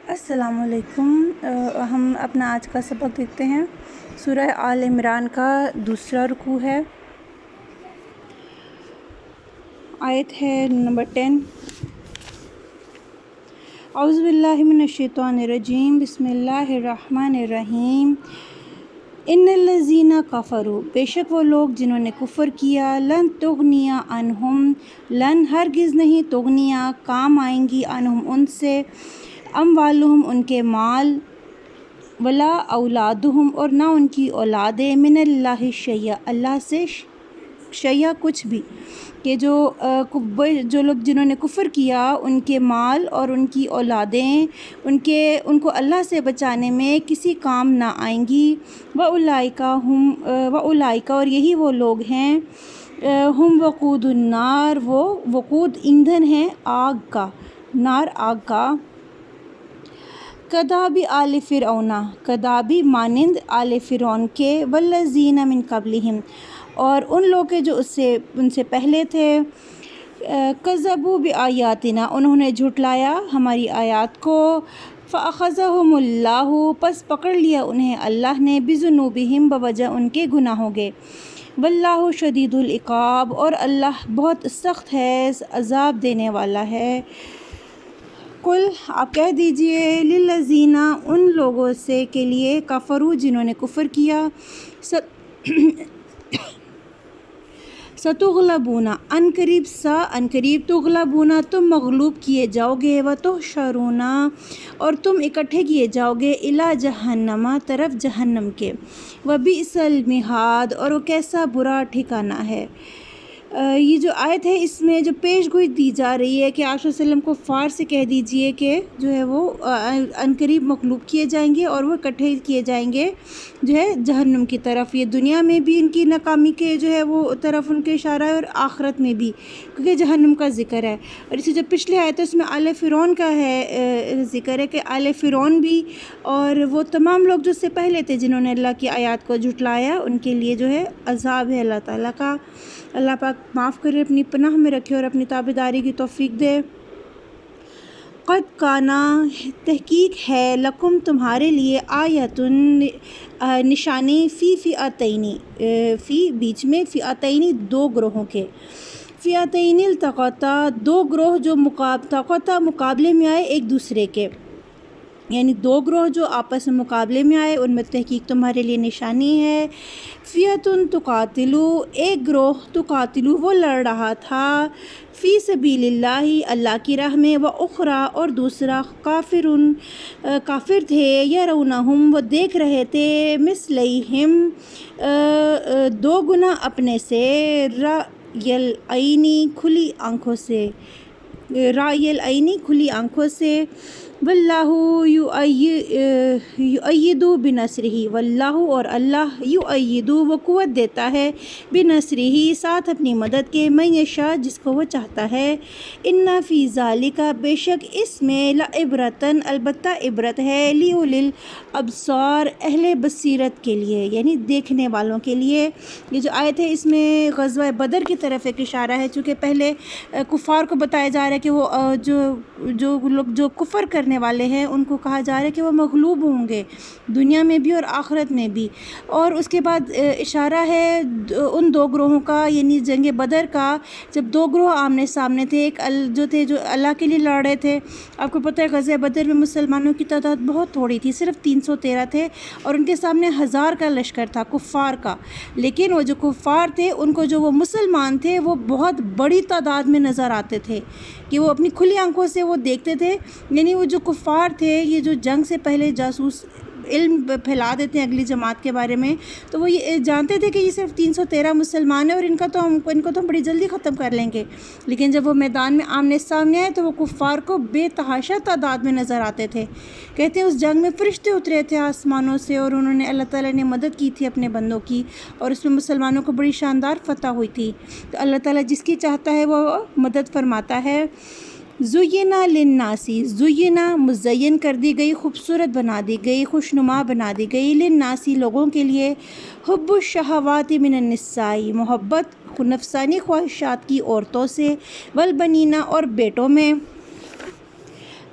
السلام علیکم۔ ہم اپنا آج کا سبق دیکھتے ہیں۔ سورہ آل عمران کا دوسرا رکوع ہے، آیت ہے نمبر 10۔ اعوذ باللہ من الشیطان الرجیم، بسم اللہ الرحمن الرحیم۔ ان الذین کفروا، بے شک وہ لوگ جنہوں نے کفر کیا، لن تغنی عنہم، لن ہرگز نہیں، تغنیہ کام آئیں گی، عنہم ان سے، اموالہم ان کے مال، ولا اولادہم اور نہ ان کی اولادیں، من اللہ شیئا اللہ سے شیئا کچھ بھی، کہ جو لوگ جنہوں نے کفر کیا ان کے مال اور ان کی اولادیں ان کو اللہ سے بچانے میں کسی کام نہ آئیں گی۔ وَأُولَئِکَ اور یہی وہ لوگ ہیں، ہم وقود النار، وہ وقود ایندھن ہیں آگ کا، نار آگ کا۔ کدابِ آل فرعون، کدابی مانند آل فرعون کے، والذین من قبلہم اور ان لوگ کے جو ان سے پہلے تھے، کذبوا بآیاتنا انہوں نے جھٹلایا ہماری آیات کو، فأخذہم اللہ پس پکڑ لیا انہیں اللہ نے، بذنوبہم بوجہ ان کے گناہوں کے، واللہ شدید العقاب اور اللہ بہت سخت ہے، عذاب دینے والا ہے۔ قل آپ کہہ دیجئے، للذین ان لوگوں سے کے لیے، کفروا جنہوں نے کفر کیا، ستغلبون ان قریب تغلبون تم مغلوب کیے جاؤ گے، وتحشرون اور تم اکٹھے کیے جاؤ گے، الی جہنم طرف جہنم کے، وبئس المہاد اور وہ کیسا برا ٹھکانہ ہے۔ یہ جو آیت ہے اس میں جو پیش گوئی دی جا رہی ہے کہ آپ صلی اللہ علیہ وسلم کو فار سے کہہ دیجئے کہ جو ہے وہ عنقریب مغلوب کیے جائیں گے اور وہ اکٹھے کیے جائیں گے جو ہے جہنم کی طرف۔ یہ دنیا میں بھی ان کی ناکامی کے جو ہے وہ طرف ان کے اشارہ ہے، اور آخرت میں بھی، کیونکہ جہنم کا ذکر ہے۔ اور اسی جو پچھلے آیت ہے اس میں آل فرعون کا ہے ذکر ہے کہ آل فرعون بھی اور وہ تمام لوگ جو اس سے پہلے تھے جنہوں نے اللہ کی آیات کو جھٹلایا، ان کے لیے جو ہے عذاب ہے اللہ تعالیٰ کا۔ اللہ پاک معاف کرے، اپنی پناہ میں رکھے اور اپنی تابعداری کی توفیق دے۔ قد کانا تحقیق ہے، لکم تمہارے لیے، آیتن نشانی، فی فئتین فی بیچ میں، فئتین دو گروہوں کے، فئتین التقطا دو گروہ جو مقابلے میں آئے ایک دوسرے کے، یعنی دو گروہ جو آپس میں مقابلے میں آئے، ان میں تحقیق تمہارے لیے نشانی ہے۔ فئتن تقاتلو ایک گروہ، تقاتلو وہ لڑ رہا تھا، فی سبیل اللہ اللہ کی راہ میں، واخری اور دوسرا کافر تھے، یرونہم وہ دیکھ رہے تھے، مثلیہم دو گنا اپنے سے، رأی العینی کھلی آنکھوں سے، رأی العینی کھلی آنکھوں سے، واللہ یؤید بنصرہ واللہ اور اللہ یؤید وہ قوت دیتا ہے، بنصرہ ساتھ اپنی مدد کے، من یشاء جس کو وہ چاہتا ہے۔ ان فی ذالک بے شک اس میں، لعبرۃ البتہ عبرت ہے، لأولی الابصار اہل بصیرت کے لیے، یعنی دیکھنے والوں کے لیے۔ یہ جو آیت ہے اس میں غزوہ بدر کی طرف ایک اشارہ ہے، چونکہ پہلے کفار کو بتایا جا رہا ہے کہ وہ جو لوگ جو کفر کرنے والے ہیں ان کو کہا جا رہا ہے کہ وہ مغلوب ہوں گے دنیا میں بھی اور آخرت میں بھی۔ اور اس کے بعد اشارہ ہے ان دو گروہوں کا، یعنی جنگ بدر کا، جب دو گروہ آمنے سامنے تھے، ایک جو اللہ کے لیے لڑ رہے تھے۔ آپ کو پتہ ہے غزوہ بدر میں مسلمانوں کی تعداد بہت تھوڑی تھی، صرف 313 تھے، اور ان کے سامنے 1000 کا لشکر تھا کفار کا، لیکن وہ جو کفار تھے ان کو جو وہ مسلمان تھے وہ بہت بڑی تعداد میں نظر آتے تھے، کہ وہ اپنی کھلی آنکھوں سے وہ دیکھتے تھے۔ یعنی وہ جو کفار تھے، یہ جو جنگ سے پہلے جاسوس علم پھیلا دیتے ہیں اگلی جماعت کے بارے میں، تو وہ یہ جانتے تھے کہ یہ صرف 313 مسلمان ہیں اور ان کو تو ہم بڑی جلدی ختم کر لیں گے، لیکن جب وہ میدان میں آمنے سامنے آئے تو وہ کفار کو بے تحاشا تعداد میں نظر آتے تھے۔ کہتے ہیں اس جنگ میں فرشتے اترے تھے آسمانوں سے، اور انہوں نے اللہ تعالیٰ نے مدد کی تھی اپنے بندوں کی، اور اس میں مسلمانوں کو بڑی شاندار فتح ہوئی تھی۔ تو اللہ تعالیٰ جس کی چاہتا ہے وہ مدد فرماتا ہے۔ زینا للناسی، زینا مزین کر دی گئی، خوبصورت بنا دی گئی، خوشنما بنا دی گئی، للناسی لوگوں کے لیے، حب الشہوات من النساء محبت نفسانی خواہشات کی عورتوں سے، والبنینا اور بیٹوں میں،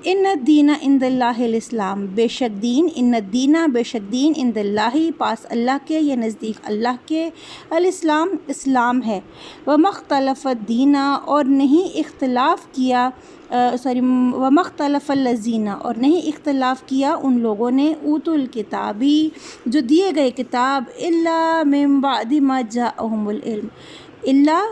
ان الدین عند اللہ الاسلام، بے شک دین، ان الدین بے شک دین، عند اللہ پاس اللہ کے یا نزدیک اللہ کے، الاسلام اسلام ہے، وما اختلف الدین اور نہیں اختلاف کیا وما اختلف الذین اور نہیں اختلاف کیا ان لوگوں نے، اوتوا الکتابی جو دیے گئے کتاب، الا من بعد ما جاءہم العلم، الا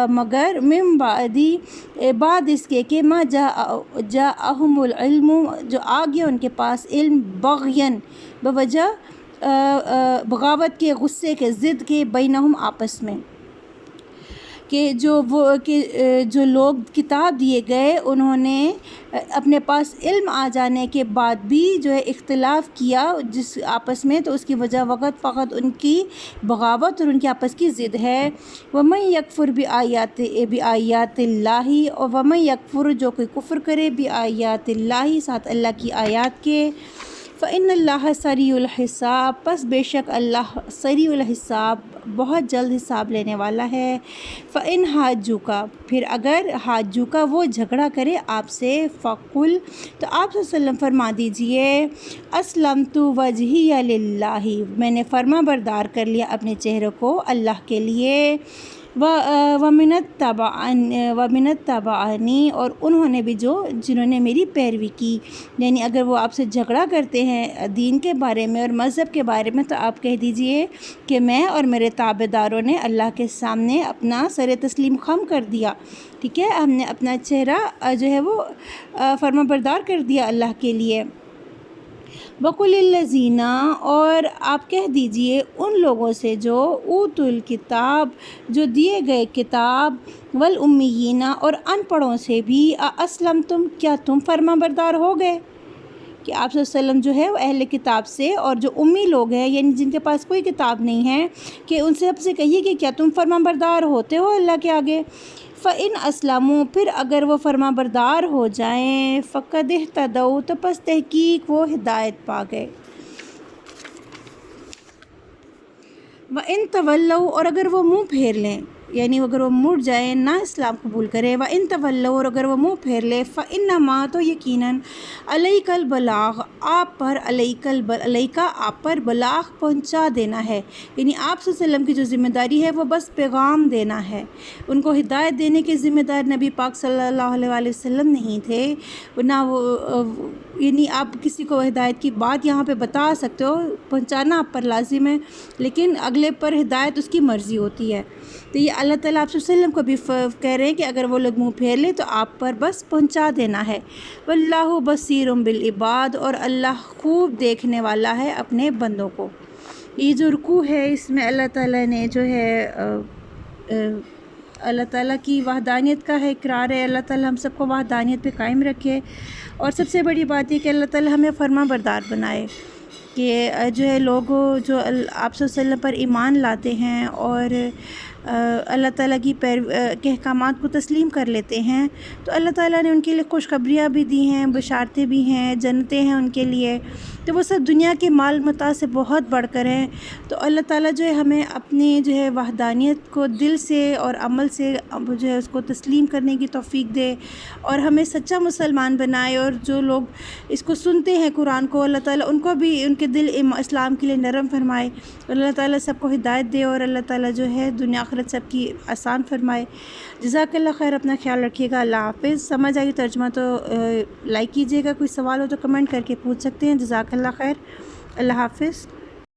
مگر من بعد اس کے کہ ما جاءہم العلم جو آ گیا ان کے پاس علم، بغین بوجہ بغاوت کے، غصے کے، ضد کے، بینہم آپس میں، کہ جو لوگ کتاب دیے گئے انہوں نے اپنے پاس علم آ جانے کے بعد بھی جو ہے اختلاف کیا جس آپس میں، تو اس کی وجہ فقط ان کی بغاوت اور ان کی آپس کی ضد ہے۔ وَمَن يَكْفُرْ بِآيَاتِ اللَّهِ اور وَمَن يَكْفُرْ جو کوئی کفر کرے بِآيَاتِ اللَّهِ ساتھ اللہ کی آیات کے، فَإِنَّ اللَّهَ سَرِيعُ الْحِسَابِ پس بے شک اللہ سریع الحساب بہت جلد حساب لینے والا ہے۔ فَإِنْ حَاجُّوكَ پھر اگر حاجُّوكَ وہ جھگڑا کرے آپ سے، فَقُلْ تو آپ صلی اللہ علیہ وسلم فرما دیجئے، أَسْلَمْتُ وَجْهِيَ لِلَّهِ میں نے فرما بردار کر لیا اپنے چہرے کو اللہ کے لیے، وَمِنَ اتَّبَعَنِي اور انہوں نے بھی جنہوں نے میری پیروی کی۔ یعنی اگر وہ آپ سے جھگڑا کرتے ہیں دین کے بارے میں اور مذہب کے بارے میں، تو آپ کہہ دیجئے کہ میں اور میرے تابع داروں نے اللہ کے سامنے اپنا سر تسلیم خم کر دیا، ٹھیک ہے، ہم نے اپنا چہرہ جو ہے وہ فرما بردار کر دیا اللہ کے لیے۔ وَقُلِ الَّذِينَ اور آپ کہہ دیجئے ان لوگوں سے جو اوتوا الکتاب جو دیے گئے کتاب، والأمیین اور ان پڑھوں سے بھی، اسلمتم کیا تم فرما بردار ہو گئے؟ کہ آپ صلی اللہ علیہ وسلم جو ہے وہ اہل کتاب سے اور جو امی لوگ ہیں یعنی جن کے پاس کوئی کتاب نہیں ہے، کہ ان سے سب سے کہیے کہ کیا تم فرما بردار ہوتے ہو اللہ کے آگے؟ فَإِنْ أَسْلَمُوا پھر اگر وہ فرما بردار ہو جائیں، فَقَدِ اهْتَدَوْا تو پس تحقیق وہ ہدایت پا گئے۔ وَإِنْ تَوَلَّوْا اور اگر وہ منہ پھیر لیں، یعنی اگر وہ مڑ جائیں نہ اسلام قبول کرے، وَإِنْ تَوَلَّوْا اور اگر وہ منہ پھیر لے، فَإِنَّمَا تو یقیناً عَلَيْكَ الْبَلَاغُ عَلَيْكَ آپ پر بلاغ پہنچا دینا ہے، یعنی آپ صلی اللہ علیہ وسلم کی جو ذمہ داری ہے وہ بس پیغام دینا ہے، ان کو ہدایت دینے کے ذمہ دار نبی پاک صلی اللہ علیہ وآلہ وسلم نہیں تھے، نہ وہ یعنی آپ کسی کو ہدایت کی بات یہاں پہ بتا سکتے ہو، پہنچانا آپ پر لازم ہے، لیکن اگلے پر ہدایت اس کی مرضی ہوتی ہے۔ تو یہ اللہ تعالیٰ آپ صلی اللہ علیہ وسلم کو بھی کہہ رہے ہیں کہ اگر وہ لوگ منہ پھیر لیں تو آپ پر بس پہنچا دینا ہے۔ واللہ بصیر بالعباد اور اللہ خوب دیکھنے والا ہے اپنے بندوں کو۔ یہ جو رکوع ہے اس میں اللہ تعالیٰ نے جو ہے اللہ تعالیٰ کی وحدانیت کا ہے اقرار ہے، اللہ تعالیٰ ہم سب کو وحدانیت پہ قائم رکھے، اور سب سے بڑی بات یہ کہ اللہ تعالیٰ ہمیں فرما بردار بنائے، کہ جو ہے لوگ جو آپ صلی اللہ علیہ وسلم پر ایمان لاتے ہیں اور اللہ تعالیٰ کی کے احکامات کو تسلیم کر لیتے ہیں، تو اللہ تعالیٰ نے ان کے لیے خوشخبریاں بھی دی ہیں، بشارتیں بھی ہیں، جنتیں ہیں ان کے لیے، تو وہ سب دنیا کے مال متاع سے بہت بڑھ کر ہیں۔ تو اللہ تعالیٰ جو ہے ہمیں اپنی جو ہے وحدانیت کو دل سے اور عمل سے جو ہے اس کو تسلیم کرنے کی توفیق دے، اور ہمیں سچا مسلمان بنائے، اور جو لوگ اس کو سنتے ہیں قرآن کو، اللہ تعالیٰ ان کو بھی ان کے دل اسلام کے لیے نرم فرمائے، اللہ تعالیٰ سب کو ہدایت دے، اور اللہ تعالیٰ جو ہے دنیا آخرت سب کی آسان فرمائے۔ جزاک اللہ خیر، اپنا خیال رکھیے گا، اللہ حافظ۔ سمجھ آئی ترجمہ تو لائک کیجیے گا، کوئی سوال ہو تو کمنٹ کر کے پوچھ سکتے ہیں۔ جزاک اللہ خیر، اللہ حافظ۔